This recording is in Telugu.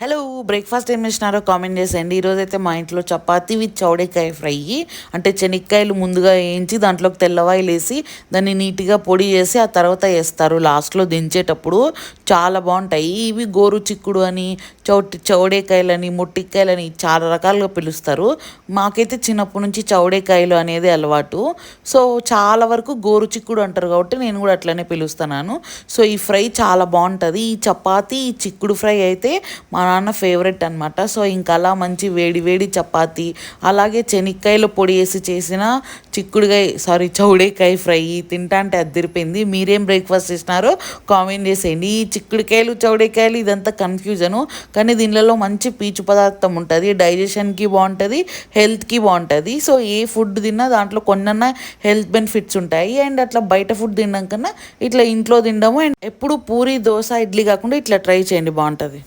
హలో బ్రేక్ఫాస్ట్ ఏం చేసినారో కామెంట్ చేసేయండి. ఈరోజైతే మా ఇంట్లో చపాతీ విత్ చౌడేకాయ ఫ్రై, అంటే శనక్కాయలు ముందుగా వేయించి దాంట్లోకి తెల్లవాయిలు వేసి దాన్ని నీట్గా పొడి చేసి ఆ తర్వాత వేస్తారు లాస్ట్లో దించేటప్పుడు. చాలా బాగుంటాయి ఇవి. గోరు చిక్కుడు అని, చౌడేకాయలని, మొట్టికాయలని చాలా రకాలుగా పిలుస్తారు. మాకైతే చిన్నప్పటి నుంచి చౌడేకాయలు అనేది అలవాటు. సో చాలా వరకు గోరు చిక్కుడు అంటారు కాబట్టి నేను కూడా అట్లనే పిలుస్తున్నాను. సో ఈ ఫ్రై చాలా బాగుంటుంది. ఈ చపాతీ ఈ చిక్కుడు ఫ్రై అయితే మా నాన్న ఫేవరెట్ అనమాట. సో ఇంకా అలా మంచి వేడి వేడి చపాతి, అలాగే శనక్కాయలు పొడి వేసి చేసిన చౌడేకాయ ఫ్రై తింటా అంటే అదిరిపోయింది. మీరేం బ్రేక్ఫాస్ట్ చేసినారో కామెంట్ చేసేయండి. ఈ చిక్కుడుకాయలు చౌడేకాయలు ఇదంతా కన్ఫ్యూజను, కానీ దీనిలో మంచి పీచు పదార్థం ఉంటుంది. డైజెషన్కి బాగుంటుంది, హెల్త్కి బాగుంటుంది. సో ఏ ఫుడ్ తిన్నా దాంట్లో కొన్నన్నా హెల్త్ బెనిఫిట్స్ ఉంటాయి. అండ్ అట్లా బయట ఫుడ్ తినడం కన్నా ఇట్లా ఇంట్లో తినడము. అండ్ ఎప్పుడు పూరి దోశ ఇడ్లీ కాకుండా ఇట్లా ట్రై చేయండి, బాగుంటుంది.